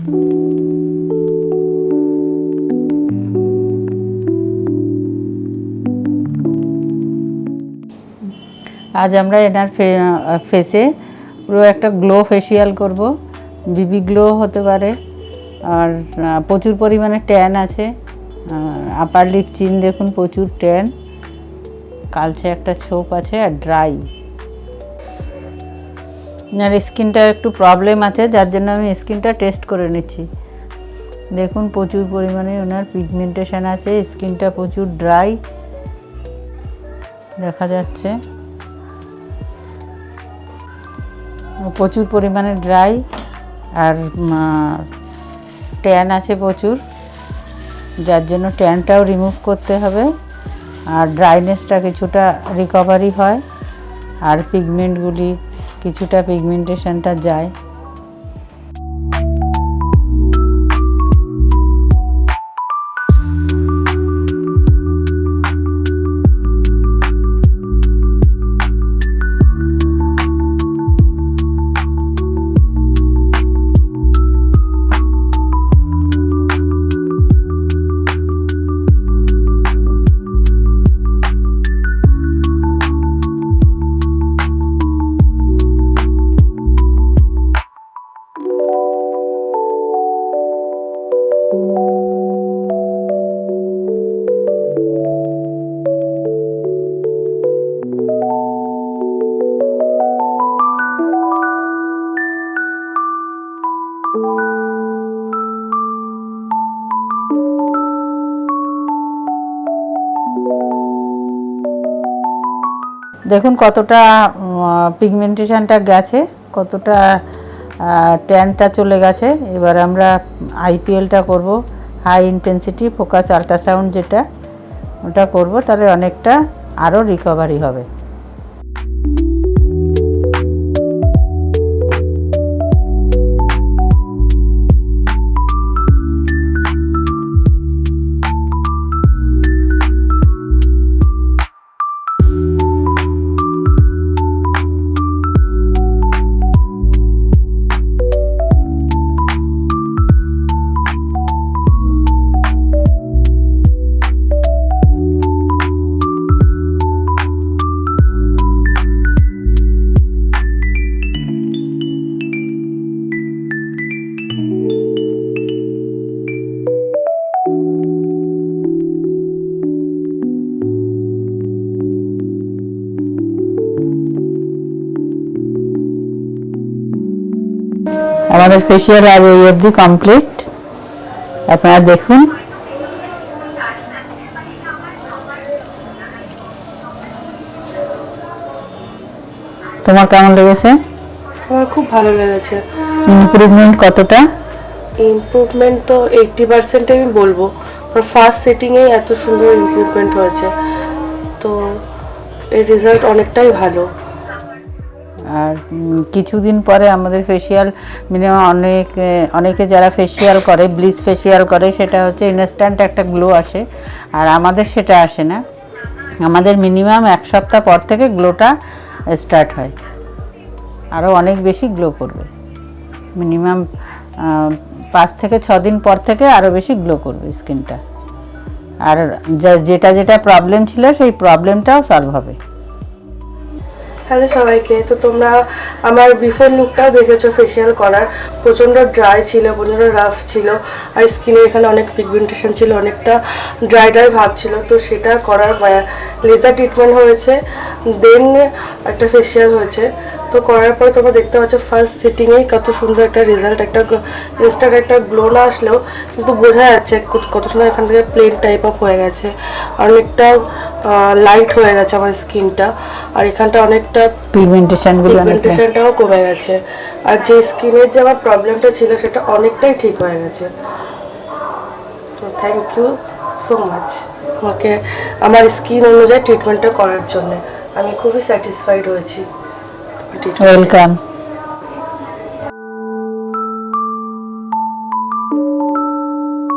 আজ আমরা এনার ফেসে পুরো একটা গ্লো ফেসিয়াল করব। বিবি গ্লো হতে পারে, আর প্রচুর পরিমাণে ট্যান আছে। আপার লিপ চিন দেখুন প্রচুর ট্যান, কালচে একটা ছোপ আছে, আর ড্রাই। আর স্কিনটা একটু প্রবলেম আছে, যার জন্য আমি স্কিনটা টেস্ট করে নিচ্ছি। দেখুন প্রচুর পরিমাণে ওনার পিগমেন্টেশন আছে, স্কিনটা প্রচুর ড্রাই দেখা যাচ্ছে, প্রচুর পরিমাণে ড্রাই, আর ট্যান আছে প্রচুর, যার জন্য ট্যানটাও রিমুভ করতে হবে, আর ড্রাইনেসটা কিছুটা রিকভারি হয়, আর পিগমেন্টগুলি কিছুটা পিগমেন্টেশনটা যায়। দেখুন কতটা পিগমেন্টেশনটা গেছে, কতটা ট্যানটা চলে গেছে। এবার আমরা আইপিএলটা করব, হাই ইন্টেন্সিটি ফোকাস আল্ট্রাসাউন্ড, যেটা ওটা করব, তাহলে অনেকটা আরও রিকভারি হবে। আমাদের ফেসিয়াল আর এই অবধি কমপ্লিট, আপনারা দেখুন। তোমার কেমন লেগেছে? আমার খুব ভালো লেগেছে। ইমপ্রুভমেন্ট কতটা? ইমপ্রুভমেন্ট তো 80% আমি বলবো, ফার্স্ট সেটিংয়ে এত সুন্দর ইমপ্রুভমেন্ট হয়েছে, তো এর রেজাল্ট অনেকটাই ভালো। আর কিছুদিন পরে আমাদের ফেসিয়াল মিনিমাম অনেকে যারা ফেসিয়াল করে, ব্লিচ ফেসিয়াল করে, সেটা হচ্ছে ইনস্ট্যান্ট একটা গ্লো আসে, আর আমাদের সেটা আসে না। আমাদের মিনিমাম 1 সপ্তাহ পর থেকে গ্লোটা স্টার্ট হয়, আরও অনেক বেশি গ্লো করবে। মিনিমাম 5 থেকে 6 দিন পর থেকে আরও বেশি গ্লো করবে স্কিনটা, আর যেটা যেটা প্রবলেম ছিল সেই প্রবলেমটাও সলভ হবে। হ্যালো সবাইকে, তো তোমরা আমার বিফোর লুকটাও দেখেছো ফেসিয়াল করার। প্রচণ্ড ড্রাই ছিল, প্রচণ্ড রাফ ছিল, আর স্কিনে এখানে অনেক পিগমেন্টেশন ছিল, অনেকটা ড্রাই ড্রাই ভাব ছিল। তো সেটা করার লেজার ট্রিটমেন্ট হয়েছে, দেন একটা ফেসিয়াল হয়েছে। তো করার পরে তোমরা দেখতে পাচ্ছ ফার্স্ট সিটিংয়েই কত সুন্দর একটা রেজাল্ট, একটা ইনস্ট্যান্ট একটা গ্লো না আসলেও কিন্তু বোঝা যাচ্ছে কত সুন্দর এখান থেকে প্লেন টাইপ অফ হয়ে গেছে, অনেকটা লাইট হয়ে গেছে আমার স্কিনটা, আর এখানটা অনেকটা পিগমেন্টেশনটাও কমে গেছে, আর যে স্কিনের যে আমার প্রবলেমটা ছিল সেটা অনেকটাই ঠিক হয়ে গেছে। তো থ্যাংক ইউ সো মাচ আমাকে আমার স্কিন অনুযায়ী ট্রিটমেন্টটা করার জন্য। আমি খুবই স্যাটিসফাইড হয়েছি। ওয়েলকাম।